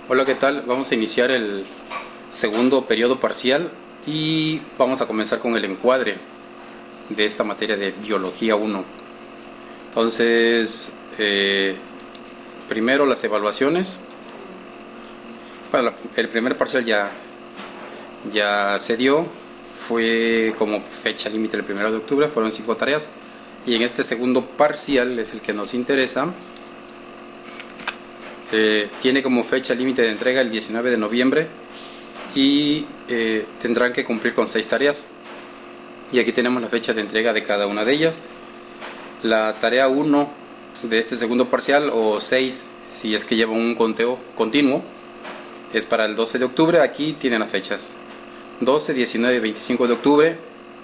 Hola, ¿qué tal? Vamos a iniciar el segundo periodo parcial y vamos a comenzar con el encuadre de esta materia de Biología 1. Entonces, primero las evaluaciones. Bueno, el primer parcial ya se dio, fue como fecha límite el 1 de octubre, fueron 5 tareas. Y en este segundo parcial es el que nos interesa. Tiene como fecha límite de entrega el 19 de noviembre y tendrán que cumplir con 6 tareas. Y aquí tenemos la fecha de entrega de cada una de ellas. La tarea 1 de este segundo parcial, o 6 si es que lleva un conteo continuo, es para el 12 de octubre. Aquí tienen las fechas 12, 19 y 25 de octubre.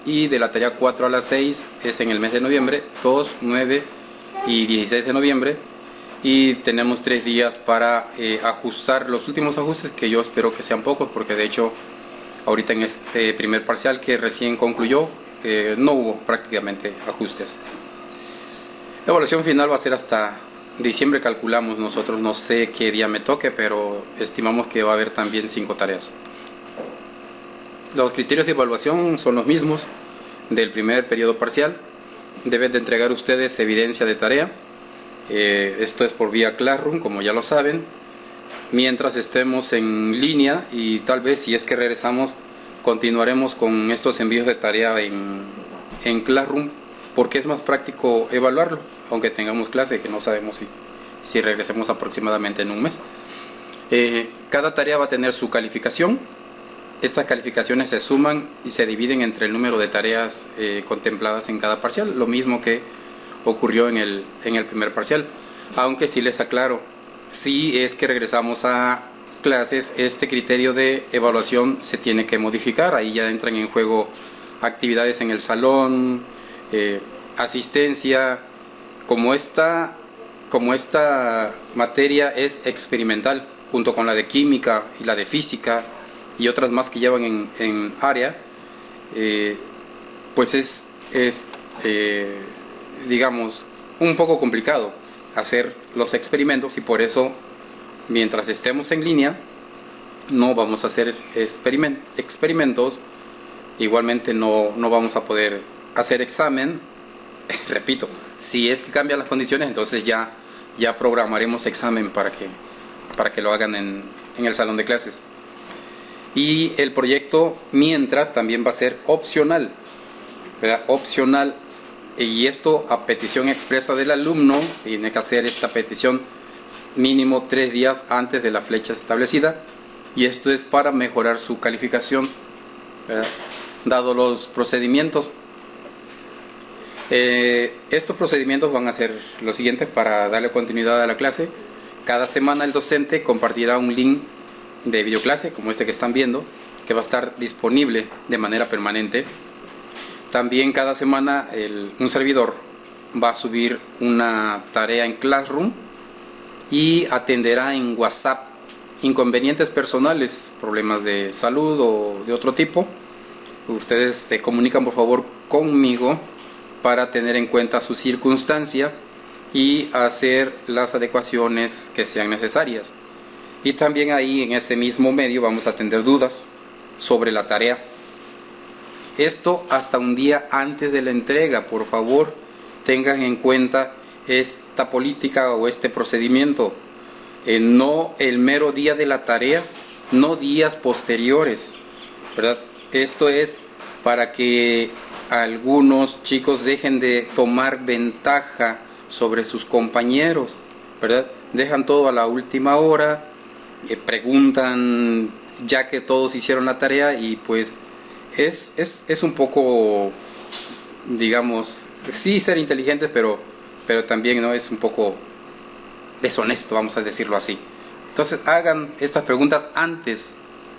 Y de la tarea 4 a la 6 es en el mes de noviembre, 2, 9 y 16 de noviembre. Y tenemos 3 días para ajustar los últimos ajustes, que yo espero que sean pocos, porque de hecho ahorita en este primer parcial que recién concluyó no hubo prácticamente ajustes. La evaluación final va a ser hasta diciembre, calculamos nosotros. No sé qué día me toque, pero estimamos que va a haber también 5 tareas. Los criterios de evaluación son los mismos del primer periodo parcial. Deben de entregar ustedes evidencia de tarea. Esto es por vía Classroom, como ya lo saben, mientras estemos en línea, y tal vez si es que regresamos continuaremos con estos envíos de tarea en Classroom, porque es más práctico evaluarlo, aunque tengamos clase, que no sabemos si regresemos aproximadamente en un mes. Cada tarea va a tener su calificación. Estas calificaciones se suman y se dividen entre el número de tareas contempladas en cada parcial, lo mismo que ocurrió en el primer parcial. Aunque sí les aclaro, si es que regresamos a clases, este criterio de evaluación se tiene que modificar. Ahí ya entran en juego actividades en el salón, asistencia. Como esta materia es experimental, junto con la de química y la de física y otras más que llevan en área, pues es digamos, un poco complicado hacer los experimentos, y por eso mientras estemos en línea no vamos a hacer experimentos. Igualmente no vamos a poder hacer examen. Repito, si es que cambian las condiciones, entonces ya programaremos examen para que lo hagan en el salón de clases. Y el proyecto mientras también va a ser opcional, ¿verdad? Opcional. Y esto a petición expresa del alumno. Tiene que hacer esta petición mínimo 3 días antes de la fecha establecida, y esto es para mejorar su calificación, ¿verdad? Dado los procedimientos. Estos procedimientos van a ser los siguientes para darle continuidad a la clase. Cada semana el docente compartirá un link de videoclase como este que están viendo, que va a estar disponible de manera permanente. También cada semana un servidor va a subir una tarea en Classroom y atenderá en WhatsApp inconvenientes personales, problemas de salud o de otro tipo. Ustedes se comunican por favor conmigo para tener en cuenta su circunstancia y hacer las adecuaciones que sean necesarias. Y también ahí en ese mismo medio vamos a atender dudas sobre la tarea. Esto hasta un día antes de la entrega. Por favor, tengan en cuenta esta política o este procedimiento. No el mero día de la tarea, no días posteriores, ¿verdad? Esto es para que algunos chicos dejen de tomar ventaja sobre sus compañeros, ¿verdad? Dejan todo a la última hora, preguntan ya que todos hicieron la tarea, y pues es un poco, digamos, sí ser inteligentes, pero también no es un poco deshonesto, vamos a decirlo así. Entonces hagan estas preguntas antes,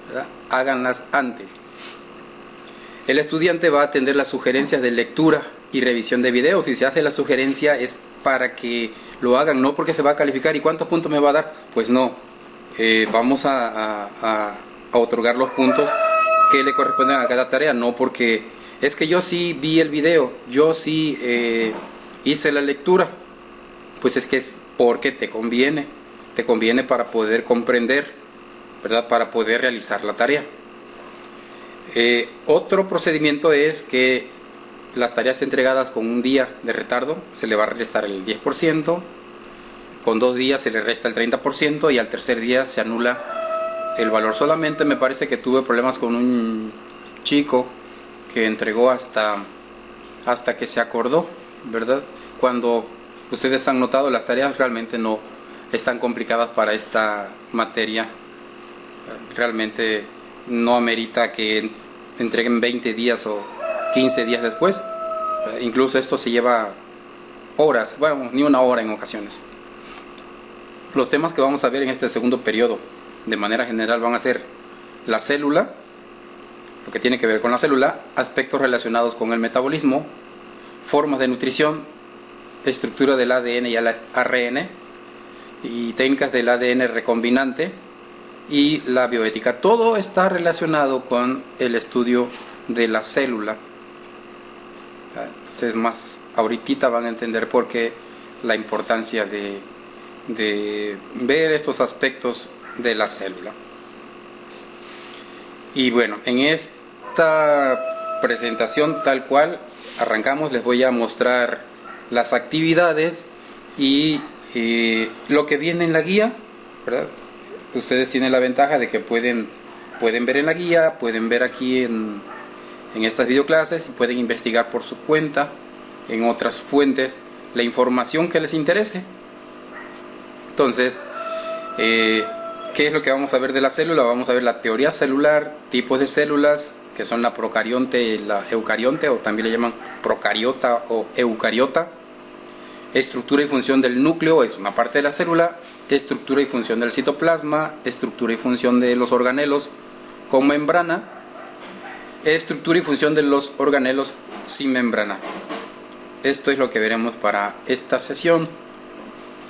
¿verdad? Háganlas antes. El estudiante va a atender las sugerencias de lectura y revisión de videos. Si se hace la sugerencia es para que lo hagan, no porque se va a calificar y cuántos puntos me va a dar. Pues no, vamos a otorgar los puntos que le corresponden a cada tarea, no porque es que yo sí vi el video, yo sí hice la lectura. Pues es que es porque te conviene para poder comprender ¿verdad?, para poder realizar la tarea. Otro procedimiento es que las tareas entregadas con un día de retardo se le va a restar el 10%, con 2 días se le resta el 30% y al tercer día se anula el valor. Solamente me parece que tuve problemas con un chico que entregó hasta que se acordó, ¿verdad? Cuando ustedes han notado, las tareas realmente no están complicadas para esta materia. Realmente no amerita que entreguen 20 días o 15 días después. Incluso esto se lleva horas, bueno, ni una hora en ocasiones. Los temas que vamos a ver en este segundo periodo, de manera general, van a ser la célula, lo que tiene que ver con la célula, aspectos relacionados con el metabolismo, formas de nutrición, estructura del ADN y el ARN, y técnicas del ADN recombinante y la bioética. Todo está relacionado con el estudio de la célula. Entonces, más ahorita van a entender por qué la importancia de ver estos aspectos de la célula. Y bueno, en esta presentación tal cual arrancamos, les voy a mostrar las actividades y lo que viene en la guía, ¿verdad? Ustedes tienen la ventaja de que pueden ver en la guía, pueden ver aquí en estas videoclases y pueden investigar por su cuenta en otras fuentes la información que les interese. Entonces, ¿qué es lo que vamos a ver de la célula? Vamos a ver la teoría celular, tipos de células, que son la procarionte y la eucarionte, o también le llaman procariota o eucariota. Estructura y función del núcleo, es una parte de la célula. Estructura y función del citoplasma, estructura y función de los organelos con membrana, estructura y función de los organelos sin membrana. Esto es lo que veremos para esta sesión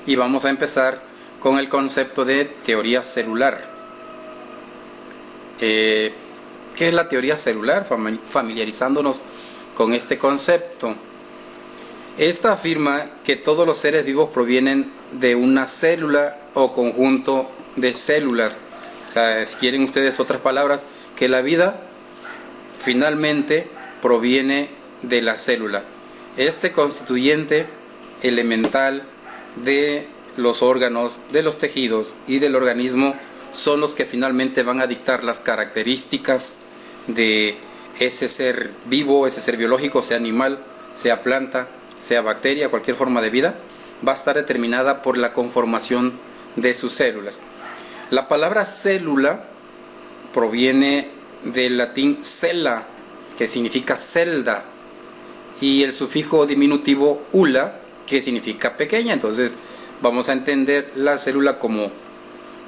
y vamos a empezar con el concepto de teoría celular. ¿Qué es la teoría celular? Familiarizándonos con este concepto. Esta afirma que todos los seres vivos provienen de una célula o conjunto de células. O sea, si quieren ustedes otras palabras, que la vida finalmente proviene de la célula. Este constituyente elemental de los órganos, de los tejidos y del organismo son los que finalmente van a dictar las características de ese ser vivo, ese ser biológico, sea animal, sea planta, sea bacteria, cualquier forma de vida, va a estar determinada por la conformación de sus células. La palabra célula proviene del latín cella, que significa celda, y el sufijo diminutivo ula, que significa pequeña. Entonces vamos a entender la célula como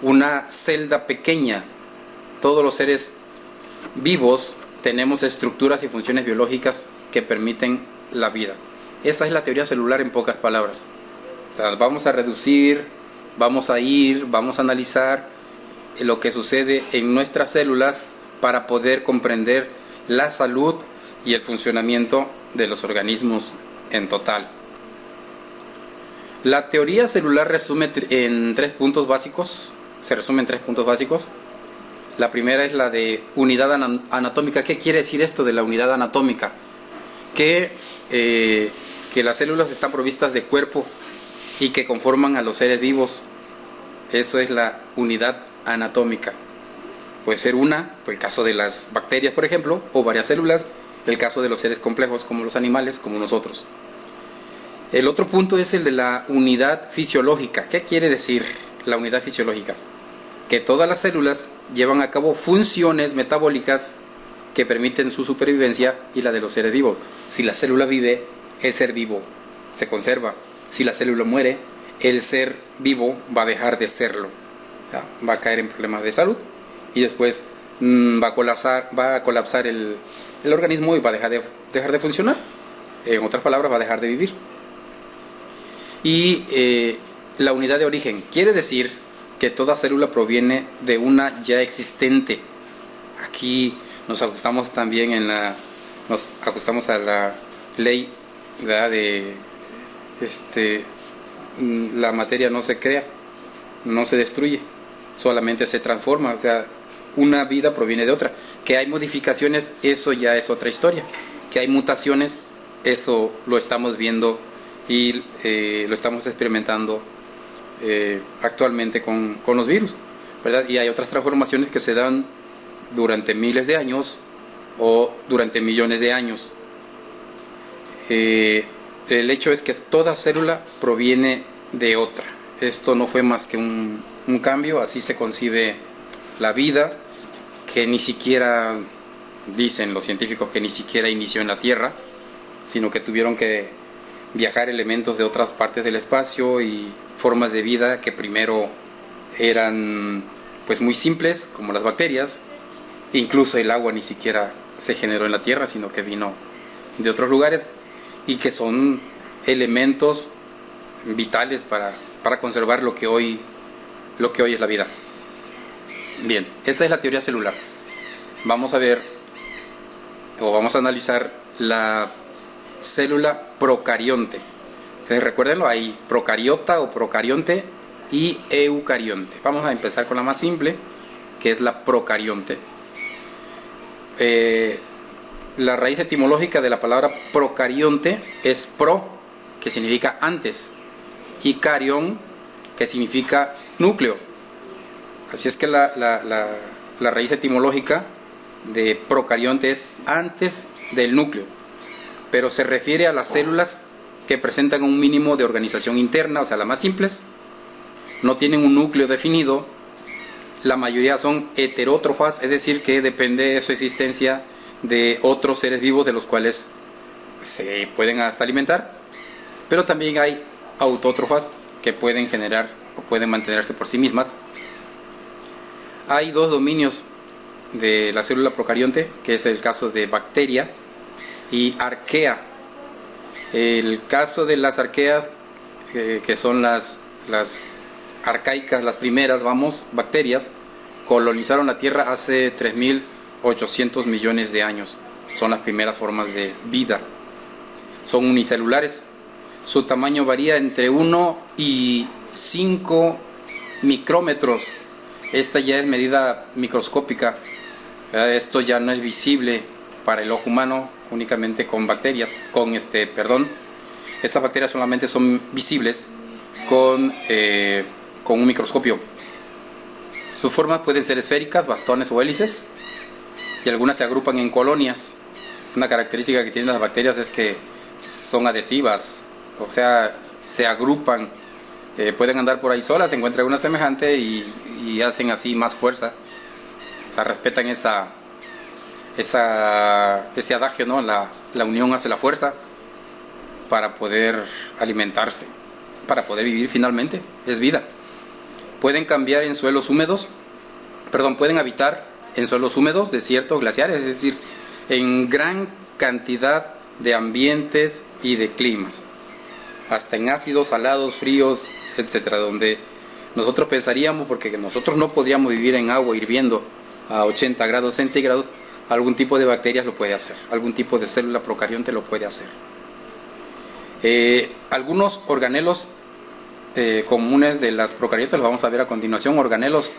una celda pequeña. Todos los seres vivos tenemos estructuras y funciones biológicas que permiten la vida. Esa es la teoría celular en pocas palabras. O sea, vamos a reducir, vamos a analizar lo que sucede en nuestras células para poder comprender la salud y el funcionamiento de los organismos en total. La teoría celular se resume en 3 puntos básicos. La primera es la de unidad anatómica. ¿Qué quiere decir esto de la unidad anatómica? Que las células están provistas de cuerpo y que conforman a los seres vivos. Eso es la unidad anatómica. Puede ser una, por el caso de las bacterias, por ejemplo, o varias células, el caso de los seres complejos como los animales, como nosotros. El otro punto es el de la unidad fisiológica. ¿Qué quiere decir la unidad fisiológica? Que todas las células llevan a cabo funciones metabólicas que permiten su supervivencia y la de los seres vivos. Si la célula vive, el ser vivo se conserva. Si la célula muere, el ser vivo va a dejar de serlo. Va a caer en problemas de salud y después va a colapsar el organismo y va a dejar de funcionar. En otras palabras, va a dejar de vivir. Y la unidad de origen quiere decir que toda célula proviene de una ya existente. Aquí nos ajustamos también a la ley, ¿verdad?, de la materia no se crea, no se destruye. solamente se transforma, o sea, una vida proviene de otra. Que hay modificaciones, eso ya es otra historia. Que hay mutaciones, eso lo estamos viendo y lo estamos experimentando actualmente con los virus, ¿verdad? Y hay otras transformaciones que se dan durante miles de años o durante millones de años. El hecho es que toda célula proviene de otra. Esto no fue más que un cambio, así se concibe la vida, que ni siquiera, dicen los científicos, que ni siquiera inició en la Tierra, sino que tuvieron que viajar elementos de otras partes del espacio y formas de vida que primero eran pues muy simples, como las bacterias. Incluso el agua ni siquiera se generó en la Tierra, sino que vino de otros lugares, y que son elementos vitales para conservar lo que hoy es la vida. Bien, esa es la teoría celular. Vamos a ver, o vamos a analizar la célula procarionte. Entonces recuérdenlo, hay procariota o procarionte y eucarionte. Vamos a empezar con la más simple, que es la procarionte. La raíz etimológica de la palabra procarionte es pro, que significa antes, y carión, que significa núcleo. Así es que la raíz etimológica de procarionte es antes del núcleo, pero se refiere a las células que presentan un mínimo de organización interna, o sea, las más simples, no tienen un núcleo definido, la mayoría son heterótrofas, es decir, que depende de su existencia de otros seres vivos de los cuales se pueden hasta alimentar, pero también hay autótrofas que pueden generar o pueden mantenerse por sí mismas. Hay dos dominios de la célula procarionte, que es el caso de bacteria y arquea. El caso de las arqueas, que son las arcaicas, las primeras, bacterias, colonizaron la Tierra hace 3.800 millones de años. Son las primeras formas de vida. Son unicelulares. Su tamaño varía entre 1 y 5 micrómetros. Esta ya es medida microscópica. Esto ya no es visible para el ojo humano, únicamente con bacterias, estas bacterias solamente son visibles con un microscopio. Sus formas pueden ser esféricas, bastones o hélices, y algunas se agrupan en colonias. Una característica que tienen las bacterias es que son adhesivas, o sea, se agrupan, pueden andar por ahí solas, se encuentran una semejante y hacen así más fuerza. O sea, respetan ese adagio, ¿no? La unión hace la fuerza, para poder alimentarse, para poder vivir finalmente, es vida. Pueden cambiar en suelos húmedos, pueden habitar en suelos húmedos, desiertos, glaciares, es decir, en gran cantidad de ambientes y de climas, hasta en ácidos, salados, fríos, etcétera, donde nosotros pensaríamos, porque nosotros no podríamos vivir en agua hirviendo a 80 grados centígrados, algún tipo de bacterias lo puede hacer, algún tipo de célula procarionte lo puede hacer. Algunos organelos comunes de las procariotas los vamos a ver a continuación. Organelos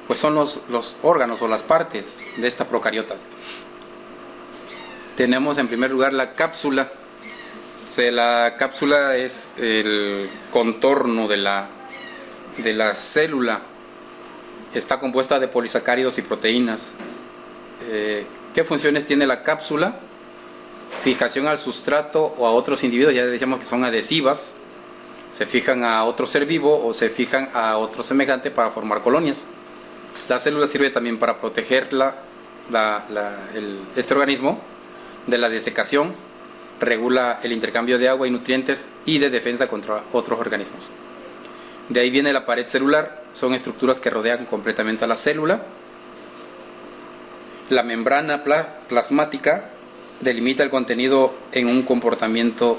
pues son los órganos o las partes de esta procariota. Tenemos en primer lugar la cápsula. La cápsula es el contorno de la célula. Está compuesta de polisacáridos y proteínas. ¿Qué funciones tiene la cápsula? Fijación al sustrato o a otros individuos, ya decíamos que son adhesivas, se fijan a otro ser vivo o se fijan a otro semejante para formar colonias. La célula sirve también para proteger este organismo de la desecación, regula el intercambio de agua y nutrientes y de defensa contra otros organismos. De ahí viene la pared celular, son estructuras que rodean completamente a la célula. La membrana plasmática delimita el contenido en un compartimiento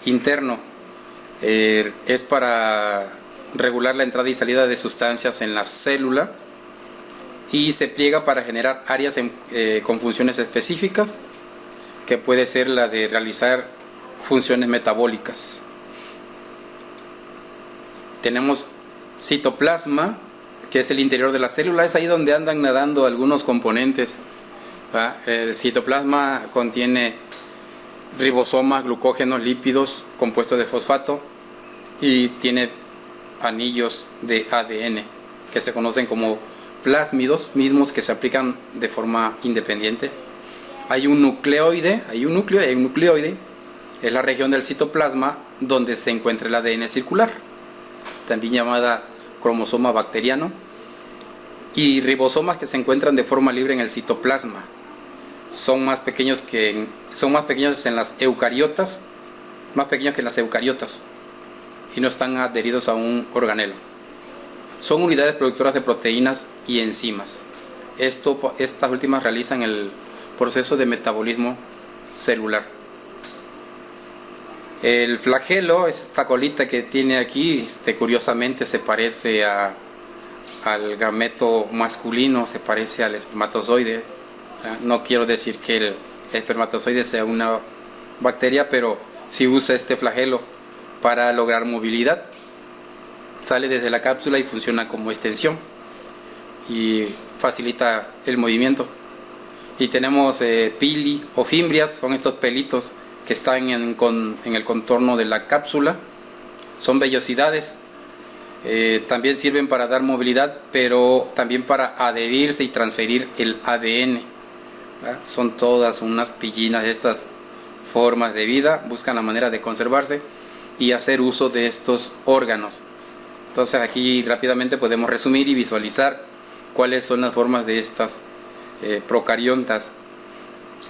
interno. Es para regular la entrada y salida de sustancias en la célula y se pliega para generar áreas con funciones específicas, que puede ser la de realizar funciones metabólicas. Tenemos citoplasma, que es el interior de la célula, es ahí donde andan nadando algunos componentes, ¿verdad? El citoplasma contiene ribosomas, glucógenos, lípidos, compuestos de fosfato, y tiene anillos de ADN que se conocen como plásmidos, mismos que se aplican de forma independiente. Hay un nucleoide, hay un nucleoide, es la región del citoplasma donde se encuentra el ADN circular, también llamada cromosoma bacteriano, y ribosomas que se encuentran de forma libre en el citoplasma. Son más pequeños en las eucariotas, más pequeños que en las eucariotas, y no están adheridos a un organelo. Son unidades productoras de proteínas y enzimas. Estas últimas realizan el proceso de metabolismo celular. El flagelo, esta colita que tiene aquí, curiosamente se parece al gameto masculino, se parece al espermatozoide. No quiero decir que el espermatozoide sea una bacteria, pero sí usa este flagelo para lograr movilidad. Sale desde la cápsula y funciona como extensión y facilita el movimiento. Y tenemos pili o fimbrias, son estos pelitos que están en el contorno de la cápsula. Son vellosidades, también sirven para dar movilidad, pero también para adherirse y transferir el ADN, ¿verdad? Son todas unas pillinas de estas formas de vida, buscan la manera de conservarse y hacer uso de estos órganos. Entonces aquí rápidamente podemos resumir y visualizar cuáles son las formas de estas procariontas.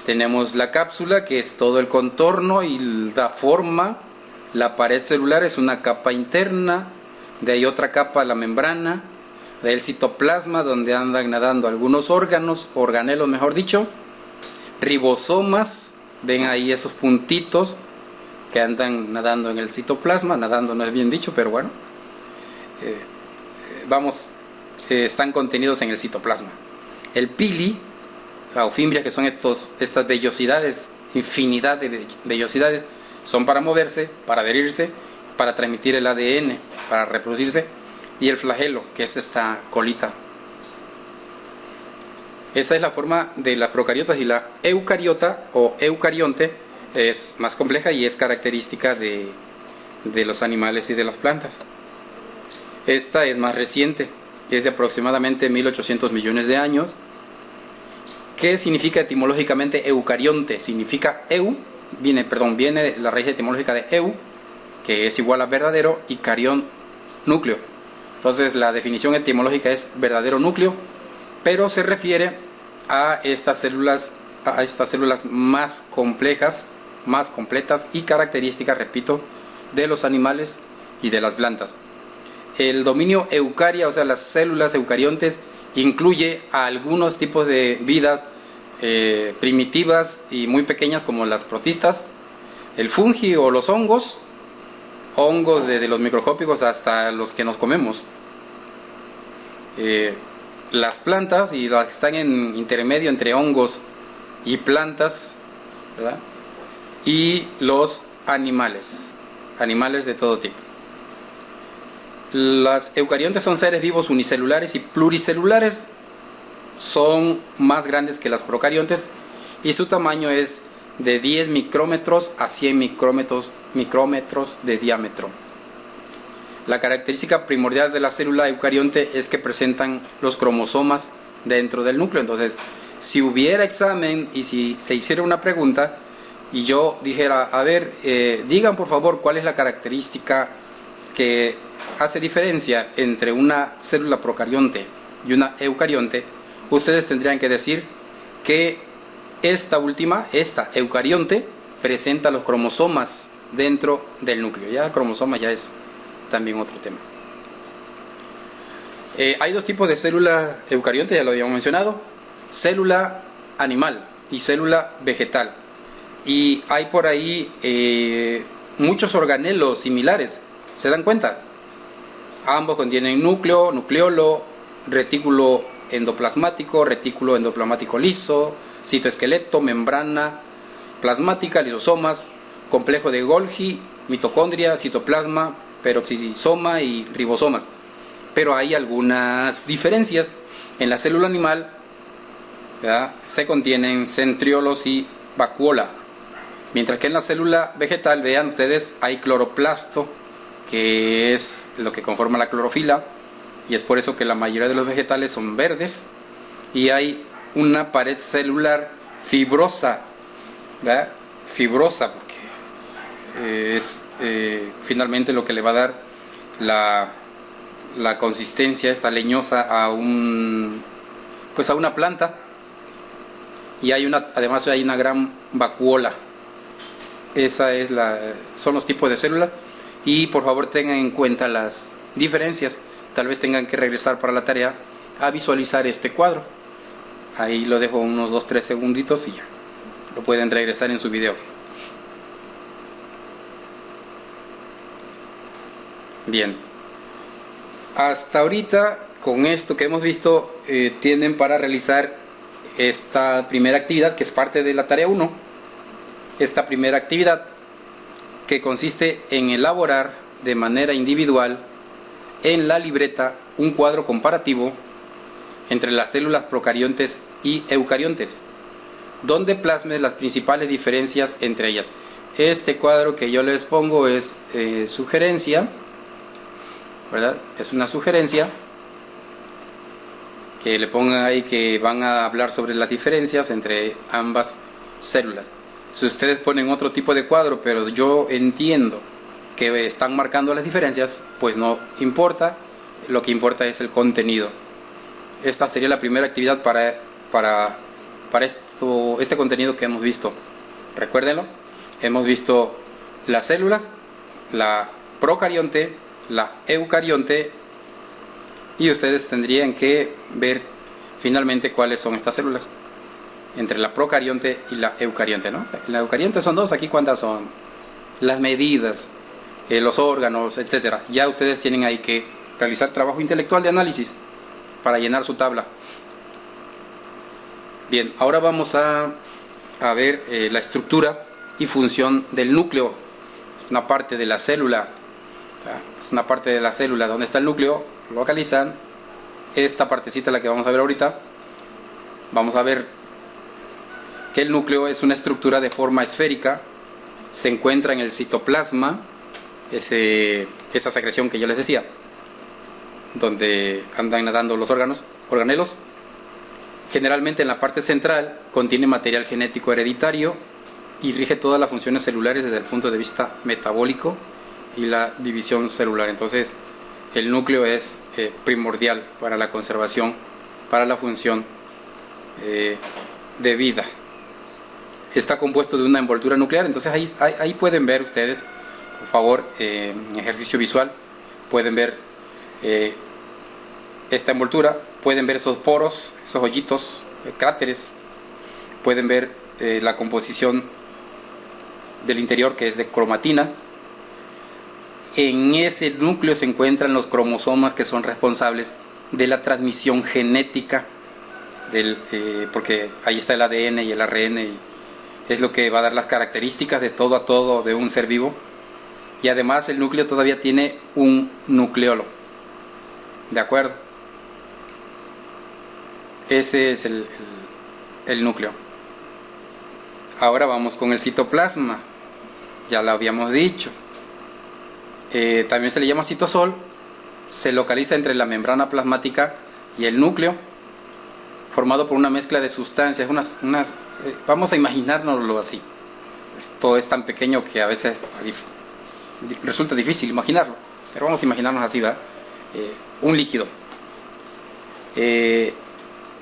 Tenemos la cápsula, que es todo el contorno y da forma. La pared celular es una capa interna, de ahí otra capa, la membrana, del citoplasma, donde andan nadando algunos órganos, organelos mejor dicho, ribosomas, ven ahí esos puntitos que andan nadando en el citoplasma, nadando no es bien dicho, pero bueno, están contenidos en el citoplasma. El pili o fimbria, que son estas vellosidades, infinidad de vellosidades, son para moverse, para adherirse, para transmitir el ADN, para reproducirse, y el flagelo, que es esta colita. Esa es la forma de las procariotas, y la eucariota o eucarionte es más compleja y es característica de los animales y de las plantas. Esta es más reciente, es de aproximadamente 1800 millones de años. ¿Qué significa etimológicamente eucarionte? Significa viene la raíz etimológica de eu, que es igual a verdadero, y carión, núcleo. Entonces la definición etimológica es verdadero núcleo, pero se refiere a estas células más complejas, más completas y características, repito, de los animales y de las plantas. El dominio eucaria, o sea, las células eucariontes, incluye a algunos tipos de vidas primitivas y muy pequeñas, como las protistas, el fungi o los hongos desde los microscópicos hasta los que nos comemos, las plantas y las que están en intermedio entre hongos y plantas, ¿verdad? Y los animales de todo tipo. Las eucariontes son seres vivos unicelulares y pluricelulares, son más grandes que las procariontes y su tamaño es de 10 micrómetros a 100 micrómetros de diámetro. La característica primordial de la célula eucarionte es que presentan los cromosomas dentro del núcleo. Entonces, si hubiera examen y si se hiciera una pregunta y yo dijera, a ver, digan por favor cuál es la característica que hace diferencia entre una célula procarionte y una eucarionte, ustedes tendrían que decir que esta eucarionte, presenta los cromosomas dentro del núcleo. Ya cromosoma ya es también otro tema. Hay dos tipos de célula eucarionte, ya lo habíamos mencionado: célula animal y célula vegetal. Y hay por ahí muchos organelos similares, ¿se dan cuenta? Ambos contienen núcleo, nucleolo, retículo endoplasmático, retículo endoplasmático liso, citoesqueleto, membrana plasmática, lisosomas, complejo de Golgi, mitocondria, citoplasma, peroxisoma y ribosomas. pero hay algunas diferencias. En la célula animal, ¿verdad?, se contienen centriolos y vacuola, mientras que en la célula vegetal, vean ustedes, hay cloroplasto, que es lo que conforma la clorofila, y es por eso que la mayoría de los vegetales son verdes, y hay una pared celular fibrosa, ¿verdad?, fibrosa, porque es finalmente lo que le va a dar la consistencia esta leñosa a pues a una planta. Y además hay una gran vacuola. Son los tipos de células, y por favor tengan en cuenta las diferencias. Tal vez tengan que regresar para la tarea a visualizar este cuadro. Ahí lo dejo unos 2-3 segunditos y ya lo pueden regresar en su video. Bien, hasta ahorita con esto que hemos visto tienen para realizar esta primera actividad, que es parte de la tarea 1. Esta primera actividad, que consiste en elaborar de manera individual en la libreta un cuadro comparativo entre las células procariontes y eucariontes, donde plasme las principales diferencias entre ellas. Este cuadro que yo les pongo es sugerencia, ¿verdad? Es una sugerencia que le pongan ahí, que van a hablar sobre las diferencias entre ambas células. Si ustedes ponen otro tipo de cuadro, pero yo entiendo que están marcando las diferencias, pues no importa, lo que importa es el contenido. Esta sería la primera actividad para este contenido que hemos visto. Recuérdenlo, hemos visto las células, la procarionte, la eucarionte, y ustedes tendrían que ver finalmente cuáles son estas células entre la procarionte y la eucarionte, ¿no? La eucarionte son dos, aquí cuántas son, las medidas, los órganos, etcétera. Ya ustedes tienen ahí que realizar trabajo intelectual de análisis para llenar su tabla. Bien, ahora vamos a ver la estructura y función del núcleo. Es una parte de la célula. Es una parte de la célula donde está el núcleo. Localizan esta partecita, la que vamos a ver ahorita. Vamos a ver que el núcleo es una estructura de forma esférica. Se encuentra en el citoplasma, esa secreción que yo les decía, donde andan nadando los organelos. Generalmente en la parte central contiene material genético hereditario y rige todas las funciones celulares desde el punto de vista metabólico y la división celular. Entonces el núcleo es primordial para la conservación, para la función de vida. Está compuesto de una envoltura nuclear. Entonces ahí pueden ver ustedes, por favor, en ejercicio visual, pueden ver esta envoltura, pueden ver esos poros, esos hoyitos, cráteres, pueden ver la composición del interior, que es de cromatina. En ese núcleo se encuentran los cromosomas, que son responsables de la transmisión genética, porque ahí está el ADN y el ARN, y es lo que va a dar las características de todo a todo de un ser vivo. Y además el núcleo todavía tiene un nucleolo. ¿De acuerdo? Ese es el núcleo. Ahora vamos con el citoplasma. Ya lo habíamos dicho. También se le llama citosol. Se localiza entre la membrana plasmática y el núcleo, formado por una mezcla de sustancias, vamos a imaginárnoslo así. Esto es tan pequeño que a veces resulta difícil imaginarlo, pero vamos a imaginarnos así, ¿verdad? Un líquido. En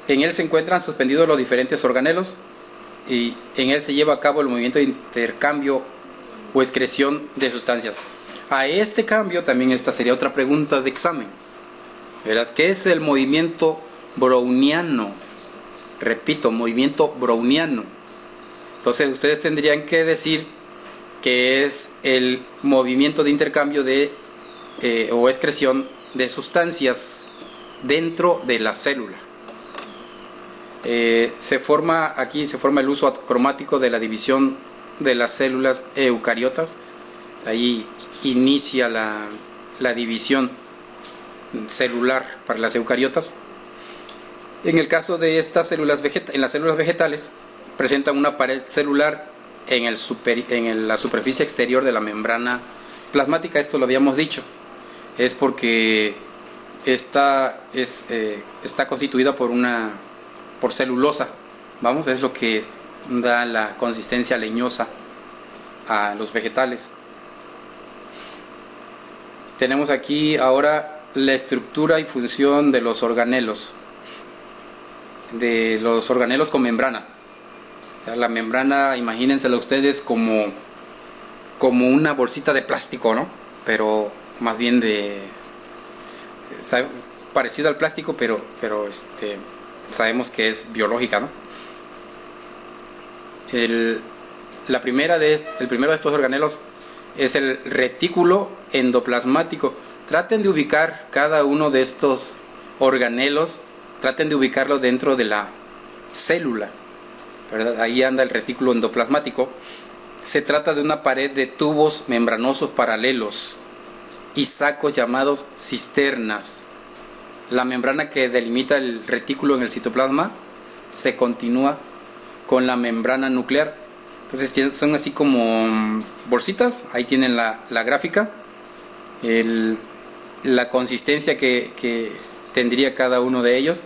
él se encuentran suspendidos los diferentes organelos, y en él se lleva a cabo el movimiento de intercambio o excreción de sustancias. A este cambio también esta sería otra pregunta de examen, ¿verdad? ¿Qué es el movimiento browniano? Repito, movimiento browniano. Entonces ustedes tendrían que decir que es el movimiento de intercambio o excreción de sustancias dentro de la célula. Se forma el uso cromático de la división de las células eucariotas. Ahí inicia la división celular para las eucariotas. En el caso de estas células en las células vegetales, presentan una pared celular en la superficie exterior de la membrana plasmática. Esto lo habíamos dicho, es porque esta está constituida por celulosa, vamos, es lo que da la consistencia leñosa a los vegetales. Tenemos aquí ahora la estructura y función de los organelos con membrana. O sea, la membrana, imagínensela ustedes como una bolsita de plástico, ¿no? Pero más bien parecida al plástico, pero sabemos que es biológica, ¿no? El primero de estos organelos es el retículo endoplasmático. Traten de ubicar cada uno de estos organelos, traten de ubicarlo dentro de la célula, ¿verdad? Ahí anda el retículo endoplasmático. Se trata de una pared de tubos membranosos paralelos y sacos llamados cisternas. La membrana que delimita el retículo en el citoplasma se continúa con la membrana nuclear. Entonces son así como bolsitas. Ahí tienen la gráfica, la consistencia que tendría cada uno de ellos.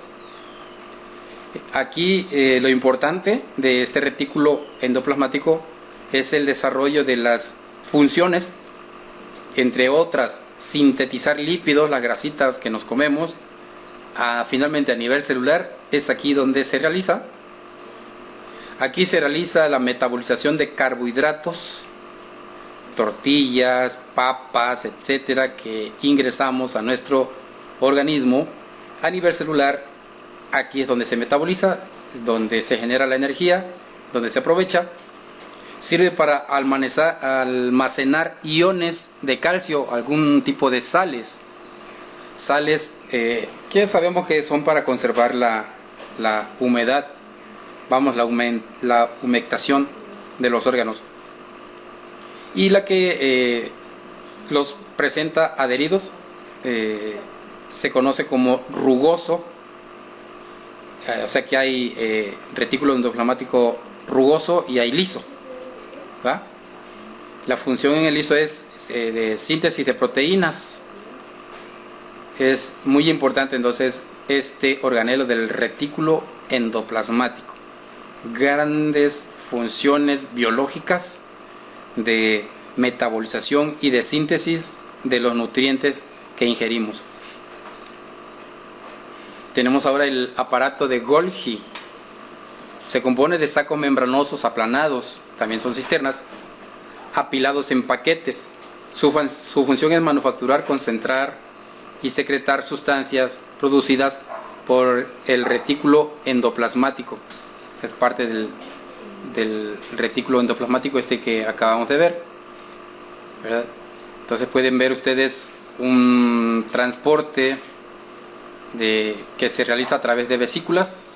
Aquí lo importante de este retículo endoplasmático es el desarrollo de las funciones, entre otras, sintetizar lípidos, las grasitas que nos comemos. Finalmente, a nivel celular, es aquí donde se realiza. Aquí se realiza la metabolización de carbohidratos, tortillas, papas, etcétera, que ingresamos a nuestro organismo. A nivel celular, aquí es donde se metaboliza, es donde se genera la energía, donde se aprovecha. Sirve para almacenar iones de calcio, algún tipo de sales que sabemos que son para conservar la humedad, vamos, la humectación de los órganos. Y la que los presenta adheridos se conoce como rugoso. O sea que hay retículo endoplasmático rugoso y hay liso, ¿va? La función en el liso es de síntesis de proteínas. Es muy importante entonces este organelo del retículo endoplasmático. Grandes funciones biológicas de metabolización y de síntesis de los nutrientes que ingerimos. Tenemos ahora el aparato de Golgi. Se compone de sacos membranosos aplanados, también son cisternas, apilados en paquetes. Su función es manufacturar, concentrar y secretar sustancias producidas por el retículo endoplasmático. Esa es parte del retículo endoplasmático que acabamos de ver, ¿verdad? Entonces pueden ver ustedes un transporte que se realiza a través de vesículas.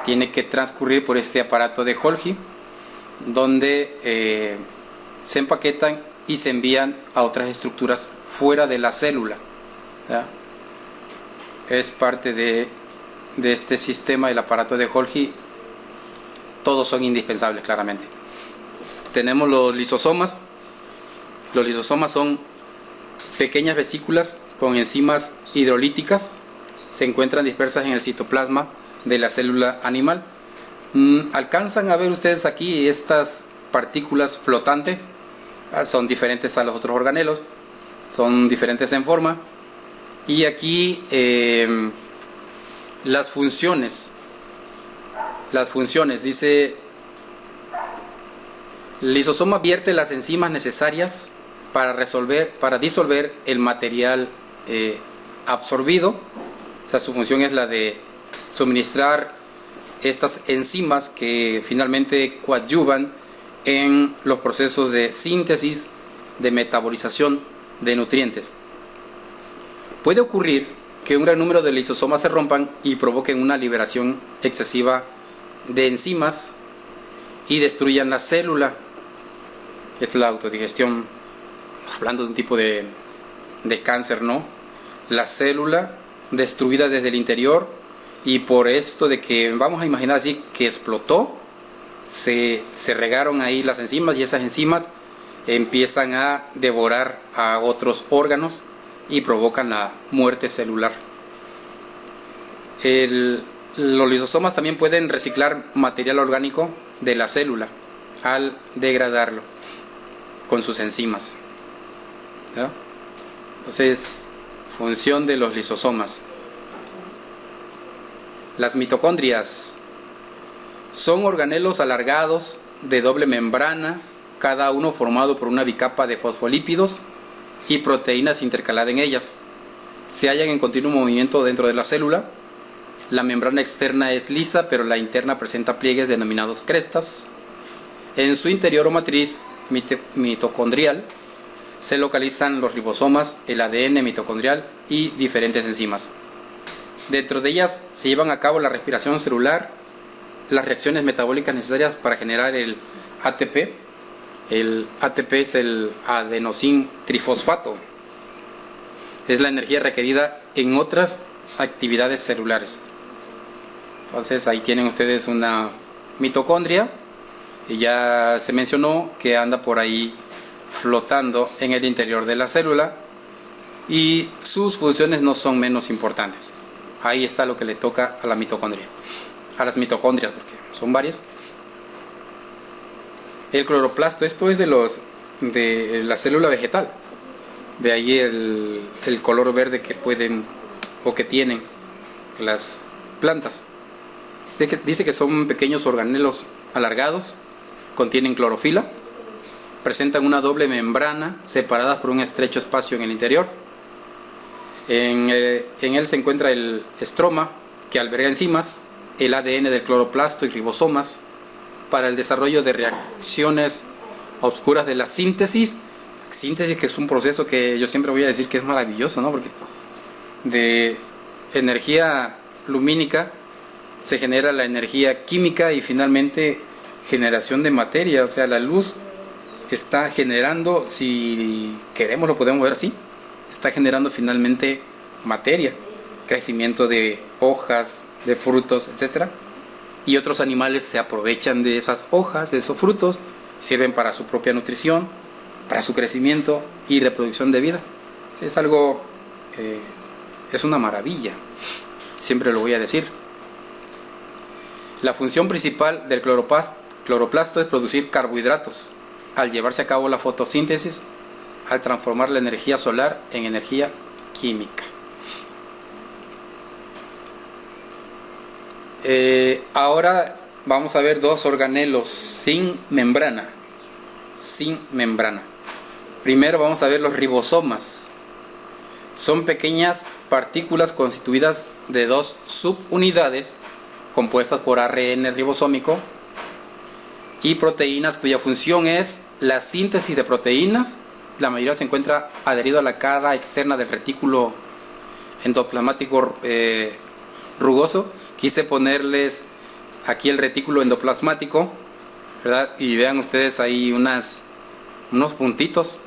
Tiene que transcurrir por este aparato de Golgi, donde se empaquetan y se envían a otras estructuras fuera de la célula, ¿ya? Es parte de este sistema, el aparato de Golgi. Todos son indispensables, claramente. Tenemos los lisosomas. Los lisosomas son pequeñas vesículas con enzimas hidrolíticas. Se encuentran dispersas en el citoplasma de la célula animal. ¿Alcanzan a ver ustedes aquí estas partículas flotantes? Son diferentes a los otros organelos, son diferentes en forma. Y aquí las funciones, dice: el lisosoma vierte las enzimas necesarias para disolver el material absorbido. O sea, su función es la de suministrar estas enzimas que finalmente coadyuvan en los procesos de síntesis, de metabolización de nutrientes. Puede ocurrir que un gran número de lisosomas se rompan y provoquen una liberación excesiva de enzimas y destruyan la célula. Esta es la autodigestión, hablando de un tipo de cáncer, ¿no? la célula destruida desde el interior, y por esto de que vamos a imaginar así que explotó, se regaron ahí las enzimas, y esas enzimas empiezan a devorar a otros órganos y provocan la muerte celular. Los lisosomas también pueden reciclar material orgánico de la célula al degradarlo con sus enzimas, ¿ya? Entonces, función de los lisosomas. Las mitocondrias son organelos alargados de doble membrana, cada uno formado por una bicapa de fosfolípidos y proteínas intercaladas en ellas. Se hallan en continuo movimiento dentro de la célula. La membrana externa es lisa, pero la interna presenta pliegues denominados crestas. En su interior o matriz mitocondrial se localizan los ribosomas, el ADN mitocondrial y diferentes enzimas. Dentro de ellas se llevan a cabo la respiración celular, las reacciones metabólicas necesarias para generar el ATP. El ATP es el adenosín trifosfato. Es la energía requerida en otras actividades celulares. Entonces ahí tienen ustedes una mitocondria, y ya se mencionó que anda por ahí flotando en el interior de la célula, y sus funciones no son menos importantes. Ahí está lo que le toca a la mitocondria, a las mitocondrias, porque son varias. El cloroplasto, esto es de la célula vegetal, de ahí el color verde que pueden o que tienen las plantas. Dice que son pequeños organelos alargados, contienen clorofila, presentan una doble membrana separadas por un estrecho espacio en el interior. En él se encuentra el estroma, que alberga enzimas, el ADN del cloroplasto y ribosomas para el desarrollo de reacciones oscuras de la síntesis, que es un proceso que yo siempre voy a decir que es maravilloso, ¿no? Porque de energía lumínica se genera la energía química y finalmente generación de materia. O sea, la luz está generando, si queremos lo podemos ver así, está generando finalmente materia, crecimiento de hojas, de frutos, etcétera. Y otros animales se aprovechan de esas hojas, de esos frutos, sirven para su propia nutrición, para su crecimiento y reproducción de vida. Es algo, es una maravilla, siempre lo voy a decir. La función principal del cloroplasto es producir carbohidratos, al llevarse a cabo la fotosíntesis, al transformar la energía solar en energía química. Ahora vamos a ver dos organelos sin membrana. Primero vamos a ver los ribosomas. Son pequeñas partículas constituidas de dos subunidades compuestas por ARN ribosómico y proteínas cuya función es la síntesis de proteínas. La mayoría se encuentra adherido a la cara externa del retículo endoplasmático rugoso. Quise ponerles aquí el retículo endoplasmático, ¿verdad? Y vean ustedes ahí unos puntitos.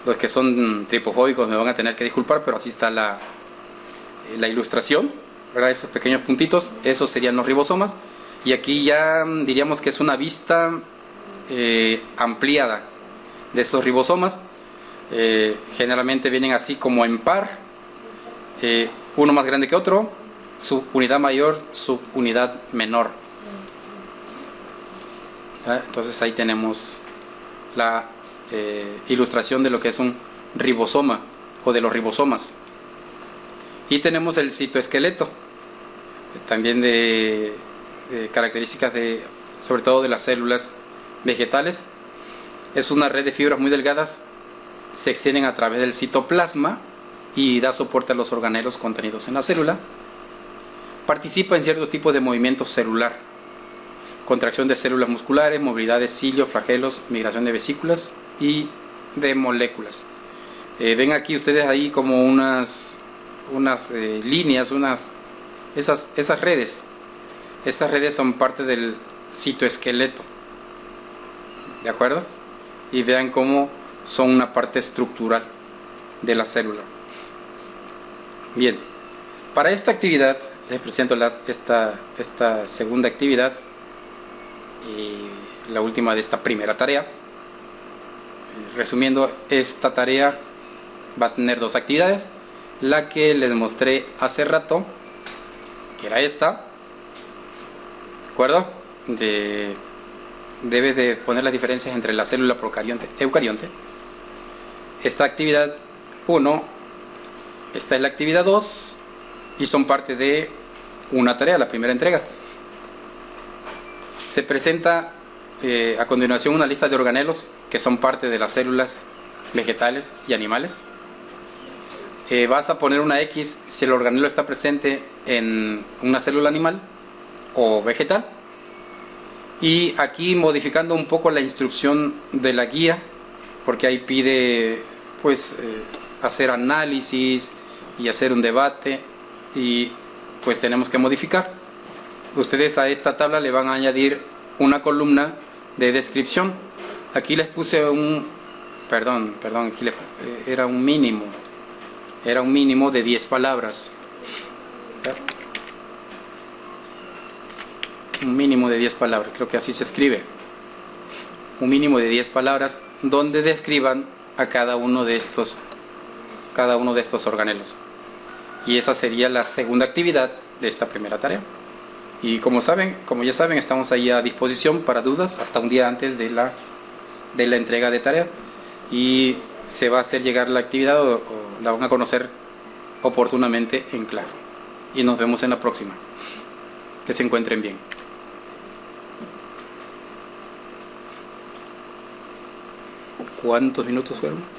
Los que son tripofóbicos me van a tener que disculpar, pero así está la ilustración, ¿verdad? Esos pequeños puntitos, esos serían los ribosomas. Y aquí ya diríamos que es una vista ampliada de esos ribosomas. Generalmente vienen así como en par, uno más grande que otro, subunidad mayor, subunidad menor. Entonces ahí tenemos la ilustración de lo que es un ribosoma o de los ribosomas. Y tenemos el citoesqueleto, también de características sobre todo de las células vegetales. Es una red de fibras muy delgadas, se extienden a través del citoplasma y da soporte a los organelos contenidos en la célula. Participa en ciertos tipos de movimiento celular, contracción de células musculares, movilidad de cilios, flagelos, migración de vesículas y de moléculas. Ven aquí ustedes ahí como unas líneas, esas redes. Esas redes son parte del citoesqueleto, ¿de acuerdo? Y vean cómo son una parte estructural de la célula. Bien, para esta actividad les presento esta segunda actividad y la última de esta primera tarea. Resumiendo, esta tarea va a tener dos actividades. La que les mostré hace rato, que era esta, ¿de acuerdo? Debes de poner las diferencias entre la célula procarionte y eucarionte. Esta actividad 1, esta es la actividad 2 y son parte de una tarea, la primera entrega. Se presenta a continuación una lista de organelos que son parte de las células vegetales y animales. Vas a poner una X si el organelo está presente en una célula animal o vegetal. Y aquí modificando un poco la instrucción de la guía, porque ahí pide pues hacer análisis y hacer un debate, y pues tenemos que modificar. Ustedes a esta tabla le van a añadir una columna de descripción. Aquí les puse era un mínimo de 10 palabras. Un mínimo de 10 palabras, creo que así se escribe. Un mínimo de 10 palabras donde describan a cada uno de estos organelos. Y esa sería la segunda actividad de esta primera tarea. Y como ya saben, estamos ahí a disposición para dudas hasta un día antes de la entrega de tarea. Y se va a hacer llegar la actividad o la van a conocer oportunamente en clase. Y nos vemos en la próxima. Que se encuentren bien. ¿Cuántos minutos fueron?